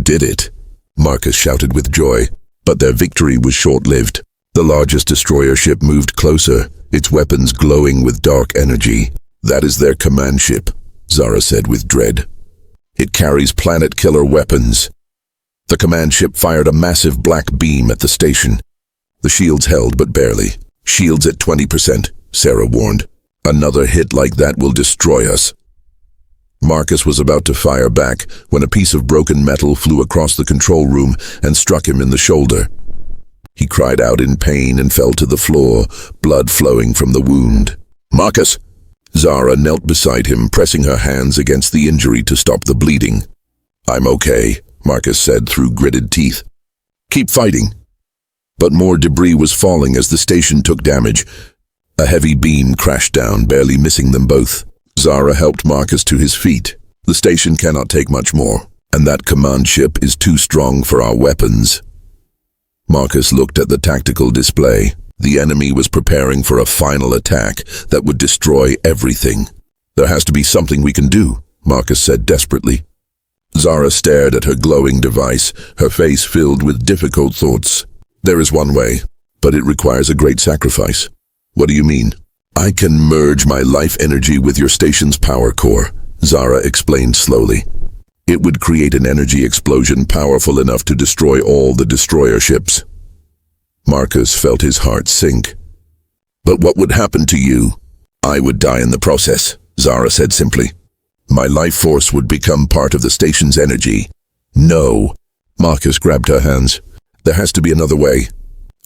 did it!" Marcus shouted with joy. But their victory was short-lived. The largest destroyer ship moved closer, its weapons glowing with dark energy. "That is their command ship," Zara said with dread. "It carries planet-killer weapons." The command ship fired a massive black beam at the station. The shields held, but barely. "Shields at 20%, Sarah warned. "Another hit like that will destroy us." Marcus was about to fire back when a piece of broken metal flew across the control room and struck him in the shoulder. He cried out in pain and fell to the floor, blood flowing from the wound. "Marcus!" Zara knelt beside him, pressing her hands against the injury to stop the bleeding. "I'm okay," Marcus said through gritted teeth. "Keep fighting." But more debris was falling as the station took damage. A heavy beam crashed down, barely missing them both. Zara helped Marcus to his feet. "The station cannot take much more, and that command ship is too strong for our weapons." Marcus looked at the tactical display. The enemy was preparing for a final attack that would destroy everything. "There has to be something we can do," Marcus said desperately. Zara stared at her glowing device, her face filled with difficult thoughts. "There is one way, but it requires a great sacrifice." "What do you mean?" "I can merge my life energy with your station's power core," Zara explained slowly. "It would create an energy explosion powerful enough to destroy all the destroyer ships." Marcus felt his heart sink. "But what would happen to you?" "I would die in the process," Zara said simply. "My life force would become part of the station's energy." "No." Marcus grabbed her hands. "There has to be another way."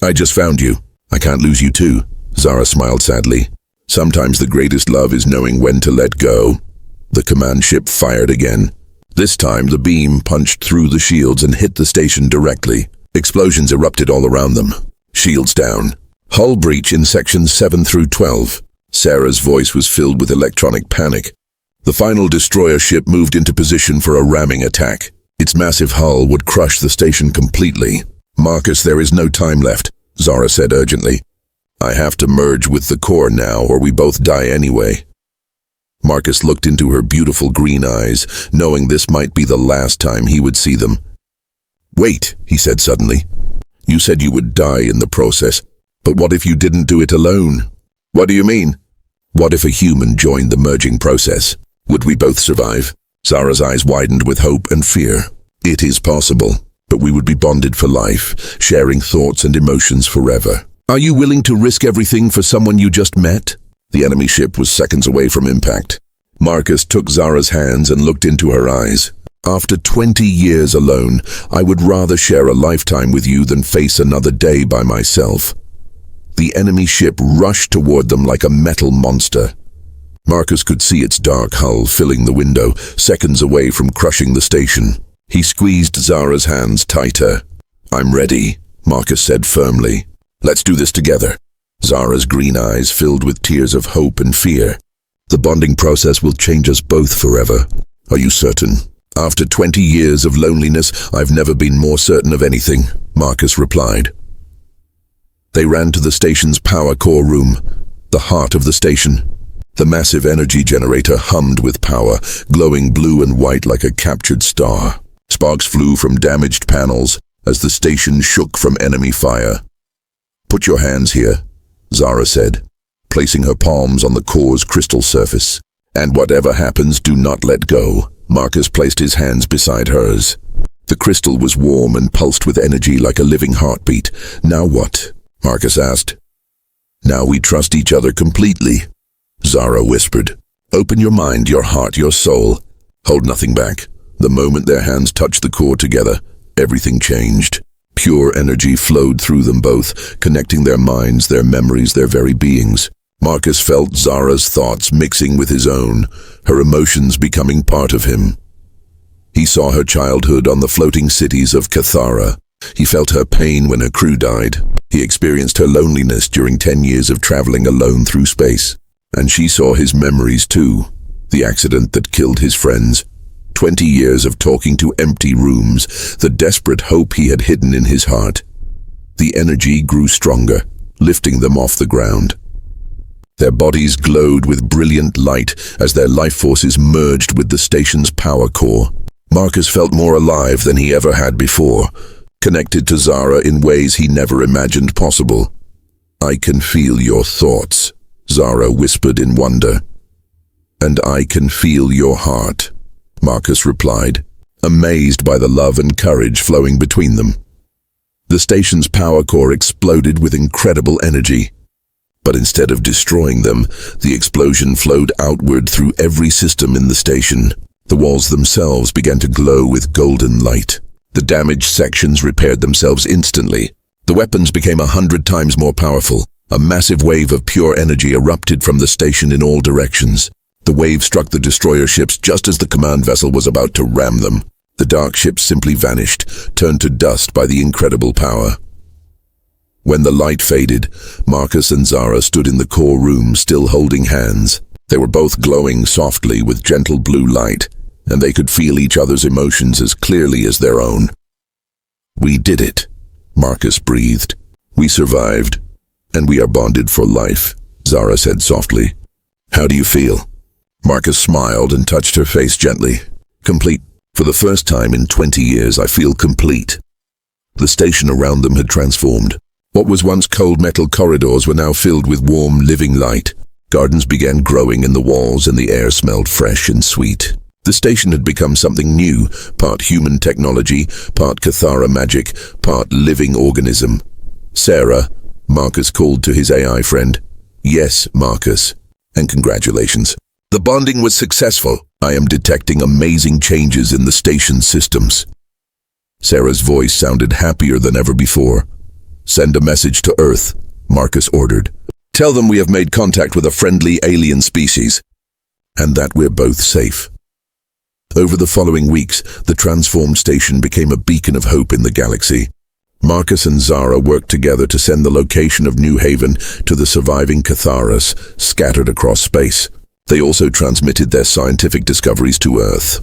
"I just found you. I can't lose you too." Zara smiled sadly. "Sometimes the greatest love is knowing when to let go." The command ship fired again. This time the beam punched through the shields and hit the station directly. Explosions erupted all around them. "Shields down. Hull breach in sections 7 through 12. Sarah's voice was filled with electronic panic. The final destroyer ship moved into position for a ramming attack. Its massive hull would crush the station completely. "Marcus, there is no time left," Zara said urgently. "I have to merge with the core now, or we both die anyway." Marcus looked into her beautiful green eyes, knowing this might be the last time he would see them. "Wait," he said suddenly. "You said you would die in the process, but what if you didn't do it alone?" "What do you mean?" "What if a human joined the merging process? Would we both survive?" Zara's eyes widened with hope and fear. "It is possible, but we would be bonded for life, sharing thoughts and emotions forever." "Are you willing to risk everything for someone you just met?" The enemy ship was seconds away from impact. Marcus took Zara's hands and looked into her eyes. "After 20 years alone, I would rather share a lifetime with you than face another day by myself." The enemy ship rushed toward them like a metal monster. Marcus could see its dark hull filling the window, seconds away from crushing the station. He squeezed Zara's hands tighter. "I'm ready," Marcus said firmly. "Let's do this together." Zara's green eyes filled with tears of hope and fear. "The bonding process will change us both forever." "Are you certain?" "After 20 years of loneliness, I've never been more certain of anything," Marcus replied. They ran to the station's power core room, the heart of the station. The massive energy generator hummed with power, glowing blue and white like a captured star. Sparks flew from damaged panels as the station shook from enemy fire. "Put your hands here," Zara said, placing her palms on the core's crystal surface. "And whatever happens, do not let go." Marcus placed his hands beside hers. The crystal was warm and pulsed with energy like a living heartbeat. "Now what?" Marcus asked. "Now we trust each other completely," Zara whispered. "Open your mind, your heart, your soul. Hold nothing back." The moment their hands touched the core together, everything changed. Pure energy flowed through them both, connecting their minds, their memories, their very beings. Marcus felt Zara's thoughts mixing with his own, her emotions becoming part of him. He saw her childhood on the floating cities of Cathara. He felt her pain when her crew died. He experienced her loneliness during 10 years of traveling alone through space. And she saw his memories too, the accident that killed his friends. 20 years of talking to empty rooms, the desperate hope he had hidden in his heart. The energy grew stronger, lifting them off the ground. Their bodies glowed with brilliant light as their life forces merged with the station's power core. Marcus felt more alive than he ever had before, connected to Zara in ways he never imagined possible. "I can feel your thoughts," Zara whispered in wonder. "And I can feel your heart," Marcus replied, amazed by the love and courage flowing between them. The station's power core exploded with incredible energy. But instead of destroying them, the explosion flowed outward through every system in the station. The walls themselves began to glow with golden light. The damaged sections repaired themselves instantly. The weapons became 100 times more powerful. A massive wave of pure energy erupted from the station in all directions. The wave struck the destroyer ships just as the command vessel was about to ram them. The dark ships simply vanished, turned to dust by the incredible power. When the light faded, Marcus and Zara stood in the core room, still holding hands. They were both glowing softly with gentle blue light, and they could feel each other's emotions as clearly as their own. "We did it," Marcus breathed. "We survived, and we are bonded for life," Zara said softly. "How do you feel?" Marcus smiled and touched her face gently. "Complete. For the first time in 20 years, I feel complete." The station around them had transformed. What was once cold metal corridors were now filled with warm, living light. Gardens began growing in the walls and the air smelled fresh and sweet. The station had become something new, part human technology, part Cathara magic, part living organism. "Sarah," Marcus called to his AI friend. "Yes, Marcus, and congratulations. The bonding was successful. I am detecting amazing changes in the station's systems." Sarah's voice sounded happier than ever before. "Send a message to Earth," Marcus ordered. "Tell them we have made contact with a friendly alien species, and that we're both safe." Over the following weeks, the transformed station became a beacon of hope in the galaxy. Marcus and Zara worked together to send the location of New Haven to the surviving Catharas scattered across space. They also transmitted their scientific discoveries to Earth.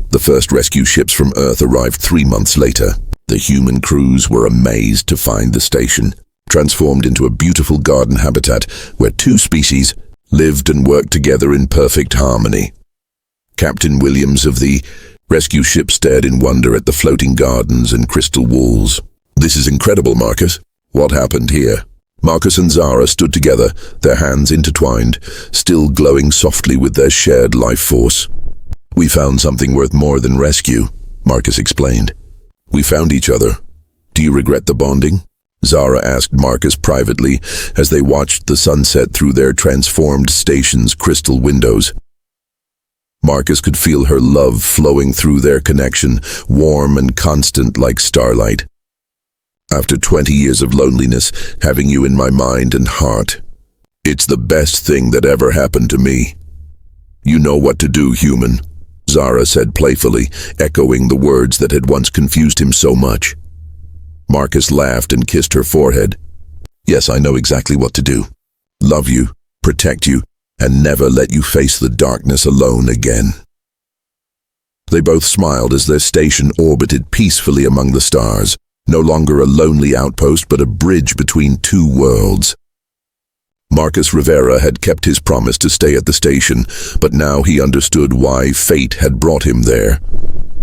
The first rescue ships from Earth arrived 3 months later. The human crews were amazed to find the station transformed into a beautiful garden habitat where 2 species lived and worked together in perfect harmony. Captain Williams of the rescue ship stared in wonder at the floating gardens and crystal walls. "This is incredible, Marcus. What happened here?" Marcus and Zara stood together, their hands intertwined, still glowing softly with their shared life force. "We found something worth more than rescue," Marcus explained. "We found each other. Do you regret the bonding?" Zara asked Marcus privately as they watched the sunset through their transformed station's crystal windows. Marcus could feel her love flowing through their connection, warm and constant like starlight. "After 20 years of loneliness, having you in my mind and heart, it's the best thing that ever happened to me." "You know what to do, human," Zara said playfully, echoing the words that had once confused him so much. Marcus laughed and kissed her forehead. "Yes, I know exactly what to do. Love you, protect you, and never let you face the darkness alone again." They both smiled as their station orbited peacefully among the stars, no longer a lonely outpost but a bridge between 2 worlds. Marcus Rivera had kept his promise to stay at the station, but now he understood why fate had brought him there.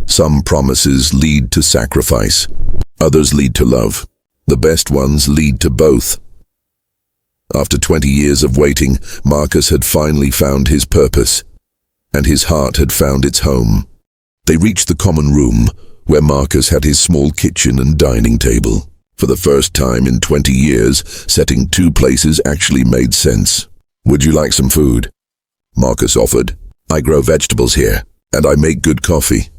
Some promises lead to sacrifice, others lead to love. The best ones lead to both. After 20 years of waiting, Marcus had finally found his purpose, and his heart had found its home. They reached the common room, where Marcus had his small kitchen and dining table. For the first time in 20 years, setting 2 places actually made sense. "Would you like some food?" Marcus offered. "I grow vegetables here, and I make good coffee."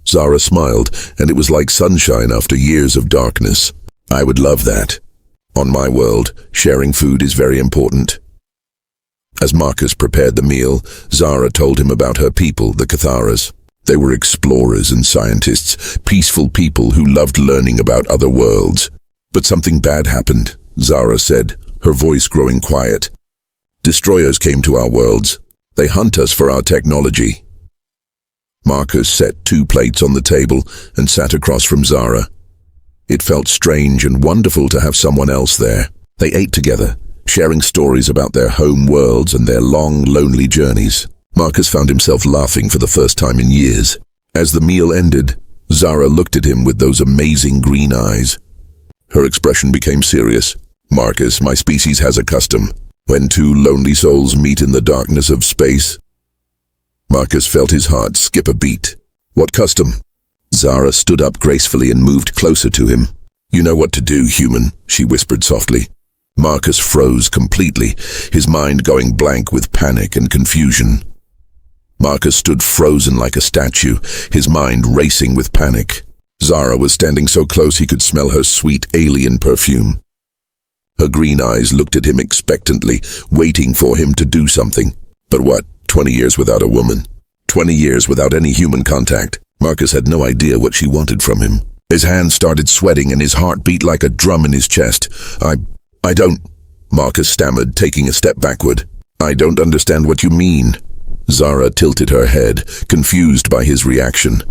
Zara smiled, and it was like sunshine after years of darkness. "I would love that. On my world, sharing food is very important." As Marcus prepared the meal, Zara told him about her people, the Catharas. They were explorers and scientists, peaceful people who loved learning about other worlds. "But something bad happened," Zara said, her voice growing quiet. "Destroyers came to our worlds. They hunt us for our technology." Marcus set 2 plates on the table and sat across from Zara. It felt strange and wonderful to have someone else there. They ate together, sharing stories about their home worlds and their long, lonely journeys. Marcus found himself laughing for the first time in years. As the meal ended, Zara looked at him with those amazing green eyes. Her expression became serious. Marcus, my species has a custom. When two lonely souls meet in the darkness of space. Marcus felt his heart skip a beat. What custom? Zara stood up gracefully and moved closer to him. You know what to do, human, she whispered softly. Marcus froze completely, his mind going blank with panic and confusion. Marcus stood frozen like a statue, his mind racing with panic. Zara was standing so close he could smell her sweet alien perfume. Her green eyes looked at him expectantly, waiting for him to do something. But what? 20 years without a woman. 20 years without any human contact. Marcus had no idea what she wanted from him. His hands started sweating and his heart beat like a drum in his chest. I don't, Marcus stammered, taking a step backward. I don't understand what you mean. Zara tilted her head, confused by his reaction.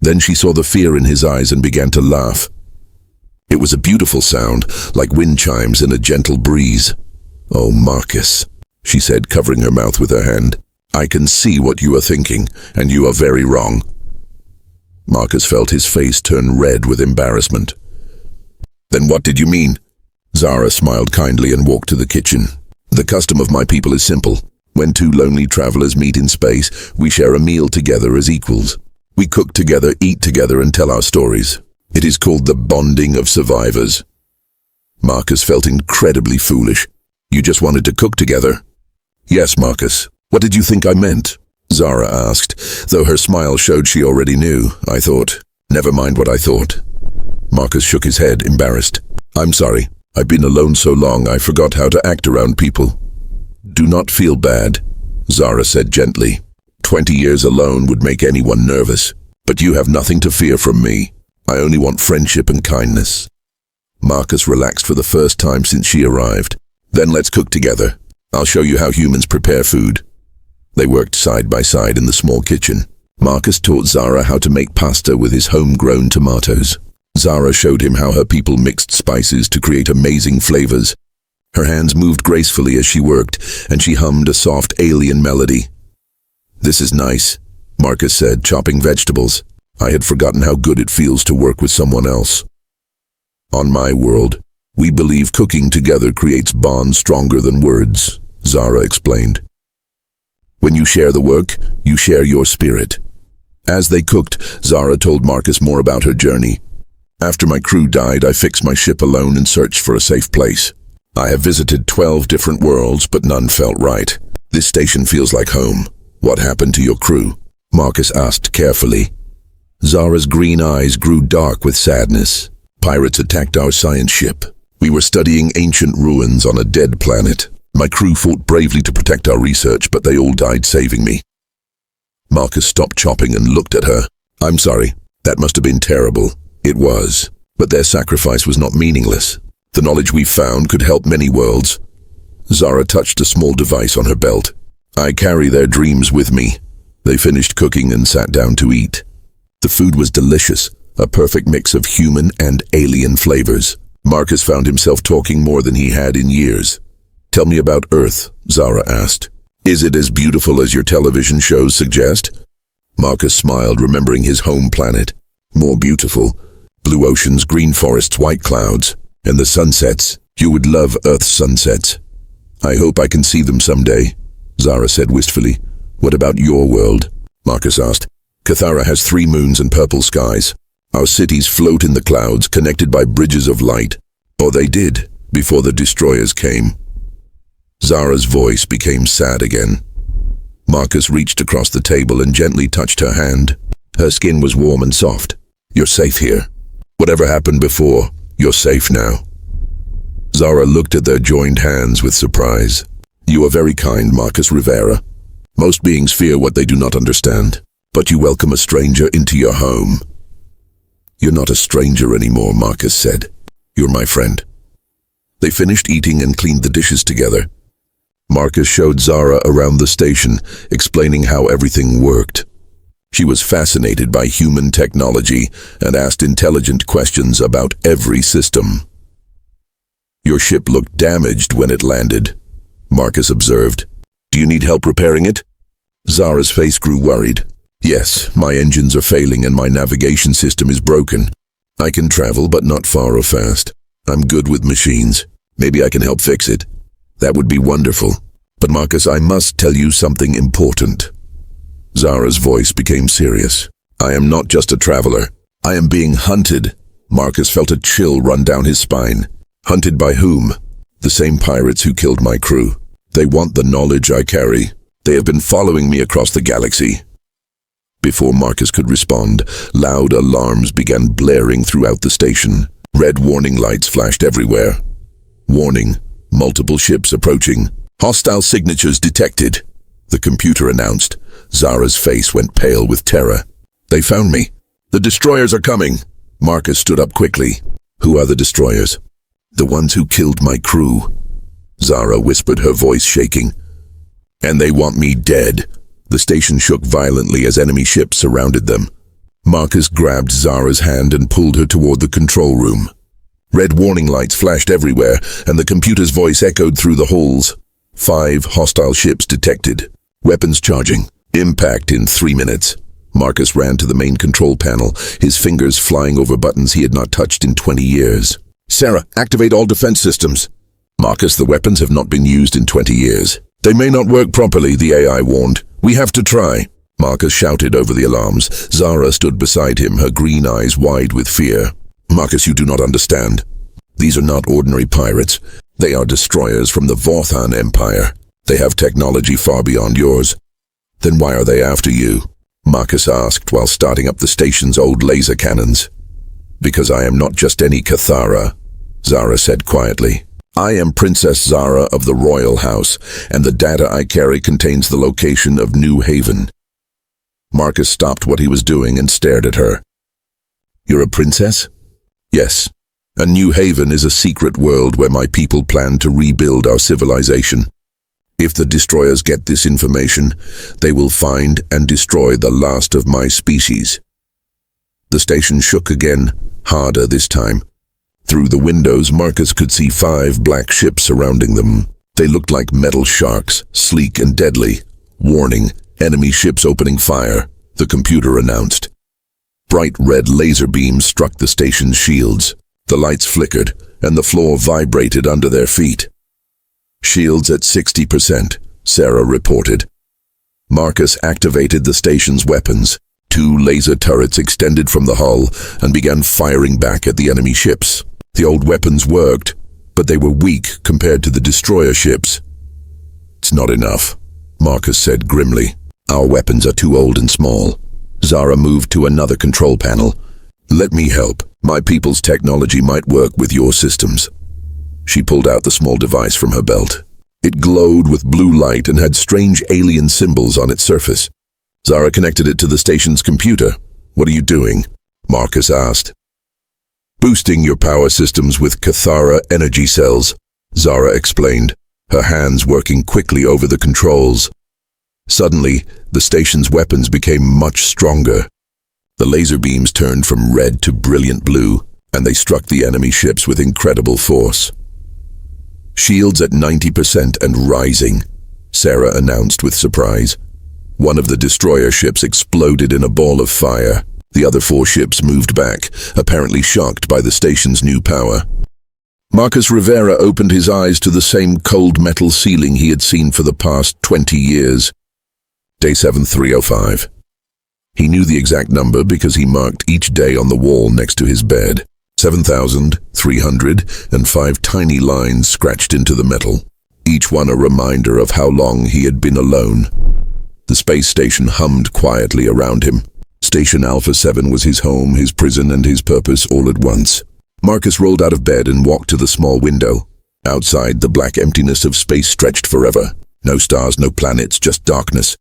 Then she saw the fear in his eyes and began to laugh. It was a beautiful sound, like wind chimes in a gentle breeze. Oh, Marcus, she said, covering her mouth with her hand. I can see what you are thinking, and you are very wrong. Marcus felt his face turn red with embarrassment. Then what did you mean? Zara smiled kindly and walked to the kitchen. The custom of my people is simple. When two lonely travelers meet in space, we share a meal together as equals. We cook together, eat together, and tell our stories. It is called the bonding of survivors. Marcus felt incredibly foolish. You just wanted to cook together? Yes, Marcus. What did you think I meant? Zara asked, though her smile showed she already knew. I thought. Never mind what I thought. Marcus shook his head, embarrassed. I'm sorry. I've been alone so long I forgot how to act around people. Do not feel bad, Zara said gently. 20 years alone would make anyone nervous, but you have nothing to fear from me. I only want friendship and kindness. Marcus relaxed for the first time since she arrived. Then let's cook together. I'll show you how humans prepare food. They worked side by side in the small kitchen. Marcus taught Zara how to make pasta with his homegrown tomatoes. Zara showed him how her people mixed spices to create amazing flavors. Her hands moved gracefully as she worked, and she hummed a soft alien melody. This is nice, Marcus said, chopping vegetables. I had forgotten how good it feels to work with someone else. On my world, we believe cooking together creates bonds stronger than words, Zara explained. When you share the work, you share your spirit. As they cooked, Zara told Marcus more about her journey. After my crew died, I fixed my ship alone and searched for a safe place. I have visited 12 different worlds, but none felt right. This station feels like home. What happened to your crew? Marcus asked carefully. Zara's green eyes grew dark with sadness. Pirates attacked our science ship. We were studying ancient ruins on a dead planet. My crew fought bravely to protect our research, but they all died saving me. Marcus stopped chopping and looked at her. I'm sorry. That must have been terrible. It was. But their sacrifice was not meaningless. The knowledge we found could help many worlds. Zara touched a small device on her belt. I carry their dreams with me. They finished cooking and sat down to eat. The food was delicious, a perfect mix of human and alien flavors. Marcus found himself talking more than he had in years. Tell me about Earth, Zara asked. Is it as beautiful as your television shows suggest? Marcus smiled, remembering his home planet. More beautiful. Blue oceans, green forests, white clouds, and the sunsets. You would love Earth's sunsets. I hope I can see them someday, Zara said wistfully. What about your world? Marcus asked. Cathara has 3 moons and purple skies. Our cities float in the clouds, connected by bridges of light. Or they did, before the destroyers came. Zara's voice became sad again. Marcus reached across the table and gently touched her hand. Her skin was warm and soft. You're safe here. Whatever happened before, you're safe now. Zara looked at their joined hands with surprise. You are very kind, Marcus Rivera. Most beings fear what they do not understand, but you welcome a stranger into your home. You're not a stranger anymore, Marcus said. You're my friend. They finished eating and cleaned the dishes together. Marcus showed Zara around the station, explaining how everything worked. She was fascinated by human technology and asked intelligent questions about every system. Your ship looked damaged when it landed, Marcus observed. Do you need help repairing it? Zara's face grew worried. Yes, my engines are failing and my navigation system is broken. I can travel, but not far or fast. I'm good with machines. Maybe I can help fix it. That would be wonderful. But Marcus, I must tell you something important. Zara's voice became serious. I am not just a traveler. I am being hunted. Marcus felt a chill run down his spine. Hunted by whom? The same pirates who killed my crew. They want the knowledge I carry. They have been following me across the galaxy. Before Marcus could respond, loud alarms began blaring throughout the station. Red warning lights flashed everywhere. Warning, multiple ships approaching. Hostile signatures detected, the computer announced. Zara's face went pale with terror. They found me. The destroyers are coming. Marcus stood up quickly. Who are the destroyers? The ones who killed my crew. Zara whispered, her voice shaking. And they want me dead. The station shook violently as enemy ships surrounded them. Marcus grabbed Zara's hand and pulled her toward the control room. Red warning lights flashed everywhere, and the computer's voice echoed through the halls. 5 hostile ships detected. Weapons charging. Impact in 3 minutes. Marcus ran to the main control panel, his fingers flying over buttons he had not touched in 20 years. Sarah, activate all defense systems. Marcus, the weapons have not been used in 20 years. They may not work properly, the AI warned. We have to try. Marcus shouted over the alarms. Zara stood beside him, her green eyes wide with fear. Marcus, you do not understand. These are not ordinary pirates. They are destroyers from the Vorthan Empire. They have technology far beyond yours. Then why are they after you? Marcus asked while starting up the station's old laser cannons. Because I am not just any Cathara, Zara said quietly. I am Princess Zara of the Royal House, and the data I carry contains the location of New Haven. Marcus stopped what he was doing and stared at her. You're a princess? Yes. A New Haven is a secret world where my people plan to rebuild our civilization. If the destroyers get this information, they will find and destroy the last of my species. The station shook again, harder this time. Through the windows, Marcus could see 5 black ships surrounding them. They looked like metal sharks, sleek and deadly. Warning, enemy ships opening fire, the computer announced. Bright red laser beams struck the station's shields. The lights flickered, and the floor vibrated under their feet. Shields at 60%, Sarah reported. Marcus activated the station's weapons. 2 laser turrets extended from the hull and began firing back at the enemy ships. The old weapons worked, but they were weak compared to the destroyer ships. It's not enough, Marcus said grimly. Our weapons are too old and small. Zara moved to another control panel. Let me help. My people's technology might work with your systems. She pulled out the small device from her belt. It glowed with blue light and had strange alien symbols on its surface. Zara connected it to the station's computer. What are you doing? Marcus asked. Boosting your power systems with Cathara energy cells, Zara explained, her hands working quickly over the controls. Suddenly, the station's weapons became much stronger. The laser beams turned from red to brilliant blue, and they struck the enemy ships with incredible force. Shields at 90% and rising, Sarah announced with surprise. One of the destroyer ships exploded in a ball of fire. The other 4 ships moved back, apparently shocked by the station's new power. Marcus Rivera opened his eyes to the same cold metal ceiling he had seen for the past 20 years. Day 7305. He knew the exact number because he marked each day on the wall next to his bed. 7,305 tiny lines scratched into the metal, each one a reminder of how long he had been alone. The space station hummed quietly around him. Station Alpha 7 was his home, his prison, and his purpose all at once. Marcus rolled out of bed and walked to the small window. Outside, the black emptiness of space stretched forever. No stars, no planets, just darkness.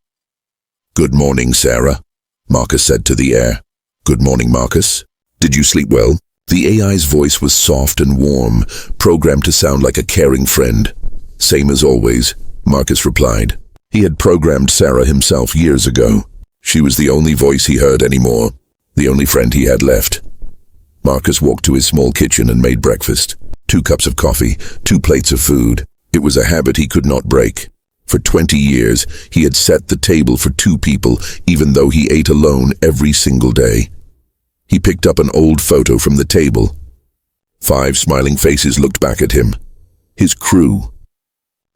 Good morning, Sarah, Marcus said to the air. Good morning, Marcus. Did you sleep well? The AI's voice was soft and warm, programmed to sound like a caring friend. Same as always, Marcus replied. He had programmed Sarah himself years ago. She was the only voice he heard anymore, the only friend he had left. Marcus walked to his small kitchen and made breakfast. 2 cups of coffee, 2 plates of food. It was a habit he could not break. For 20 years, he had set the table for 2 people, even though he ate alone every single day. He picked up an old photo from the table. 5 smiling faces looked back at him. His crew.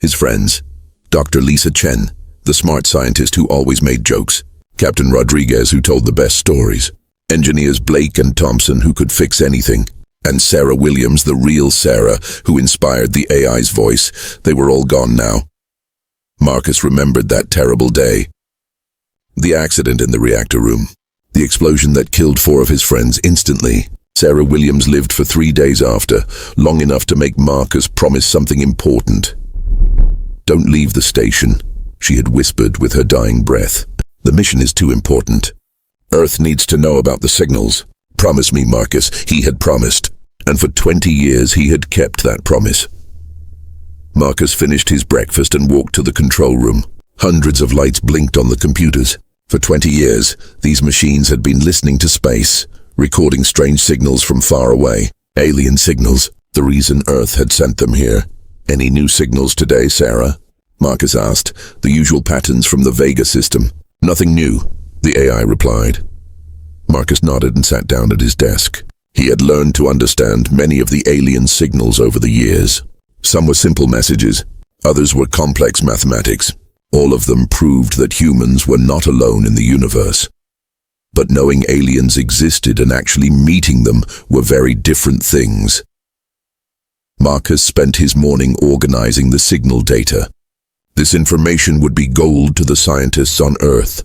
His friends. Dr. Lisa Chen, the smart scientist who always made jokes. Captain Rodriguez, who told the best stories. Engineers Blake and Thompson, who could fix anything. And Sarah Williams, the real Sarah, who inspired the AI's voice. They were all gone now. Marcus remembered that terrible day. The accident in the reactor room. The explosion that killed 4 of his friends instantly. Sarah Williams lived for 3 days after, long enough to make Marcus promise something important. "Don't leave the station," she had whispered with her dying breath. "The mission is too important. Earth needs to know about the signals. Promise me, Marcus." He had promised, and for 20 years he had kept that promise. Marcus finished his breakfast and walked to the control room. Hundreds of lights blinked on the computers. For 20 years, these machines had been listening to space, recording strange signals from far away. Alien signals, the reason Earth had sent them here. "Any new signals today, Sarah?" Marcus asked. "The usual patterns from the Vega system." "Nothing new," the AI replied. Marcus nodded and sat down at his desk. He had learned to understand many of the alien signals over the years. Some were simple messages, others were complex mathematics. All of them proved that humans were not alone in the universe. But knowing aliens existed and actually meeting them were very different things. Marcus spent his morning organizing the signal data. This information would be gold to the scientists on Earth.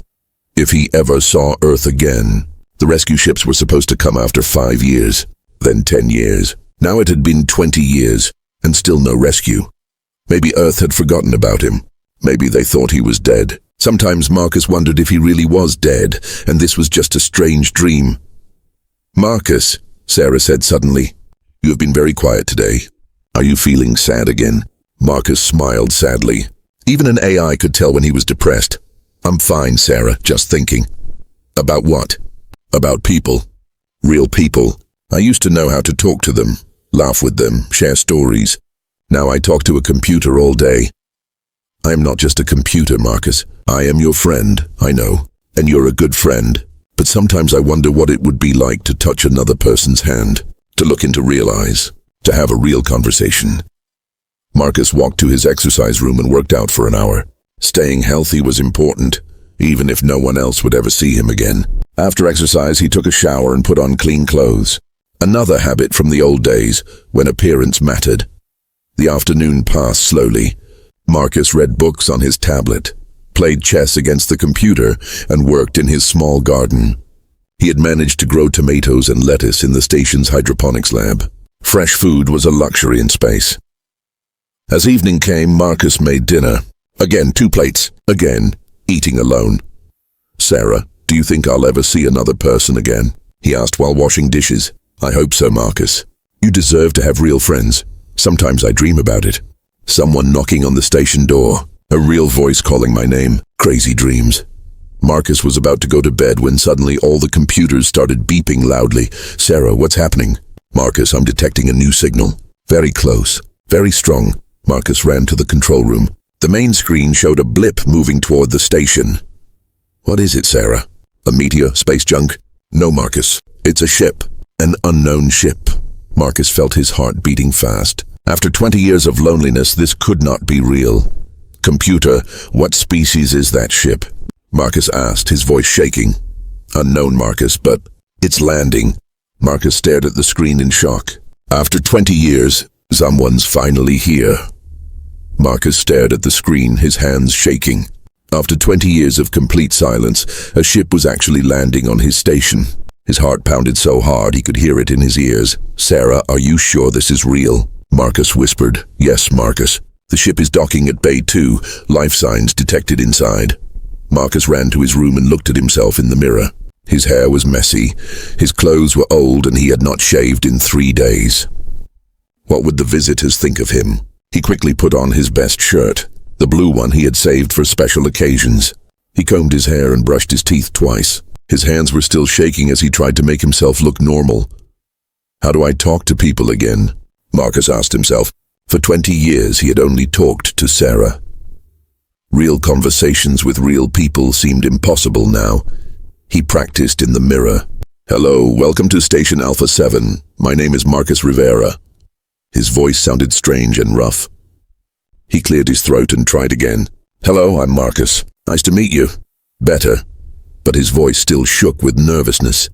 If he ever saw Earth again, the rescue ships were supposed to come after 5 years, then 10 years. Now it had been 20 years, and still no rescue. Maybe Earth had forgotten about him. Maybe they thought he was dead. Sometimes Marcus wondered if he really was dead, and this was just a strange dream. "Marcus," Sarah said suddenly, "you have been very quiet today. Are you feeling sad again?" Marcus smiled sadly. Even an AI could tell when he was depressed. "I'm fine, Sarah, just thinking." "About what?" "About people. Real people. I used to know how to talk to them, laugh with them, share stories. Now I talk to a computer all day." "I am not just a computer, Marcus. I am your friend, I know, and you're a good friend. But sometimes I wonder what it would be like to touch another person's hand, to look into real eyes, to have a real conversation." Marcus walked to his exercise room and worked out for an hour. Staying healthy was important, even if no one else would ever see him again. After exercise, he took a shower and put on clean clothes. Another habit from the old days, when appearance mattered. The afternoon passed slowly. Marcus read books on his tablet, played chess against the computer, and worked in his small garden. He had managed to grow tomatoes and lettuce in the station's hydroponics lab. Fresh food was a luxury in space. As evening came, Marcus made dinner. Again, 2 plates. Again, eating alone. "Sarah, do you think I'll ever see another person again?" he asked while washing dishes. "I hope so, Marcus. You deserve to have real friends. Sometimes I dream about it." Someone knocking on the station door. A real voice calling my name. Crazy dreams. Marcus was about to go to bed when suddenly all the computers started beeping loudly. "Sarah, what's happening?" "Marcus, I'm detecting a new signal. Very close. Very strong." Marcus ran to the control room. The main screen showed a blip moving toward the station. "What is it, Sarah? A meteor? Space junk?" "No, Marcus. It's a ship. An unknown ship." Marcus felt his heart beating fast. After 20 years of loneliness, this could not be real. "Computer, what species is that ship?" Marcus asked, his voice shaking. "Unknown, Marcus, but it's landing." Marcus stared at the screen in shock. "After 20 years, someone's finally here." Marcus stared at the screen, his hands shaking. After 20 years of complete silence, a ship was actually landing on his station. His heart pounded so hard he could hear it in his ears. "Sarah, are you sure this is real?" Marcus whispered. "Yes, Marcus. The ship is docking at Bay 2, life signs detected inside." Marcus ran to his room and looked at himself in the mirror. His hair was messy, his clothes were old, and he had not shaved in 3 days. What would the visitors think of him? He quickly put on his best shirt, the blue one he had saved for special occasions. He combed his hair and brushed his teeth twice. His hands were still shaking as he tried to make himself look normal. "How do I talk to people again?" Marcus asked himself. For 20 years he had only talked to Sarah. Real conversations with real people seemed impossible now. He practiced in the mirror. "Hello, welcome to Station Alpha 7. My name is Marcus Rivera." His voice sounded strange and rough. He cleared his throat and tried again. "Hello, I'm Marcus. Nice to meet you." Better, but his voice still shook with nervousness.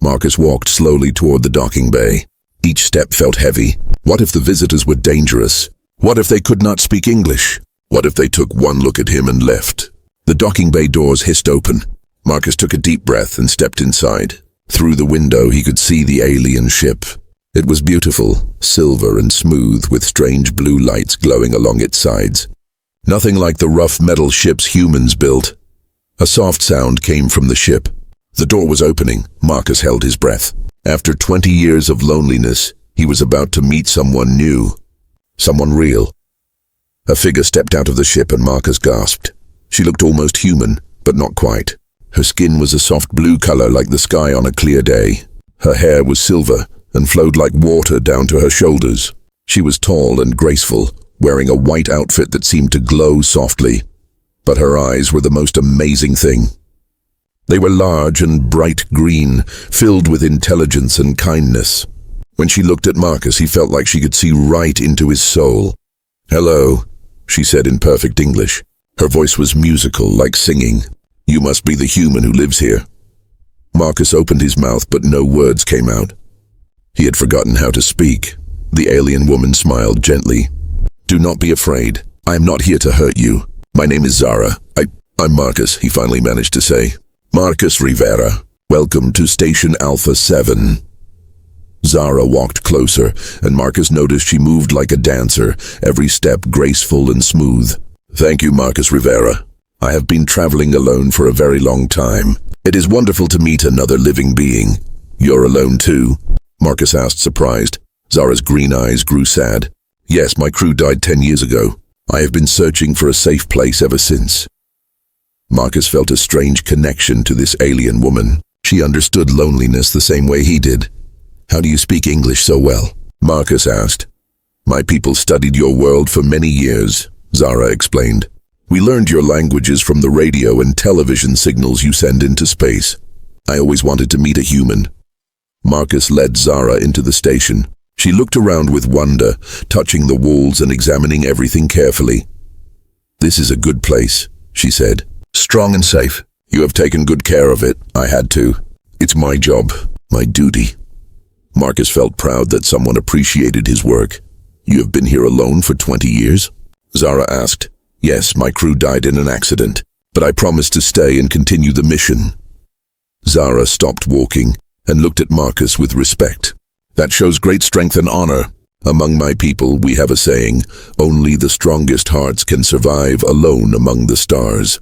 Marcus walked slowly toward the docking bay. Each step felt heavy. What if the visitors were dangerous? What if they could not speak English? What if they took one look at him and left? The docking bay doors hissed open. Marcus took a deep breath and stepped inside. Through the window, he could see the alien ship. It was beautiful, silver and smooth, with strange blue lights glowing along its sides. Nothing like the rough metal ships humans built. A soft sound came from the ship. The door was opening. Marcus held his breath. After 20 years of loneliness, he was about to meet someone new. Someone real. A figure stepped out of the ship and Marcus gasped. She looked almost human, but not quite. Her skin was a soft blue color like the sky on a clear day. Her hair was silver and flowed like water down to her shoulders. She was tall and graceful, wearing a white outfit that seemed to glow softly. But her eyes were the most amazing thing. They were large and bright green, filled with intelligence and kindness. When she looked at Marcus, he felt like she could see right into his soul. "Hello," she said in perfect English. Her voice was musical, like singing. "You must be the human who lives here." Marcus opened his mouth, but no words came out. He had forgotten how to speak. The alien woman smiled gently. "Do not be afraid. I am not here to hurt you. My name is Zara. I'm Marcus," he finally managed to say. "Marcus Rivera. Welcome to Station Alpha 7. Zara walked closer, and Marcus noticed she moved like a dancer, every step graceful and smooth. "Thank you, Marcus Rivera. I have been traveling alone for a very long time. It is wonderful to meet another living being." "You're alone too?" Marcus asked, surprised. Zara's green eyes grew sad. "Yes, my crew died 10 years ago. I have been searching for a safe place ever since." Marcus felt a strange connection to this alien woman. She understood loneliness the same way he did. "How do you speak English so well?" Marcus asked. "My people studied your world for many years," Zara explained. "We learned your languages from the radio and television signals you send into space. I always wanted to meet a human." Marcus led Zara into the station. She looked around with wonder, touching the walls and examining everything carefully. "This is a good place," she said. "Strong and safe. You have taken good care of it. I had to. It's my job, my duty." Marcus felt proud that someone appreciated his work. "You have been here alone for 20 years? Zara asked. "Yes, my crew died in an accident, but I promised to stay and continue the mission." Zara stopped walking and looked at Marcus with respect. "That shows great strength and honor. Among my people, we have a saying, only the strongest hearts can survive alone among the stars."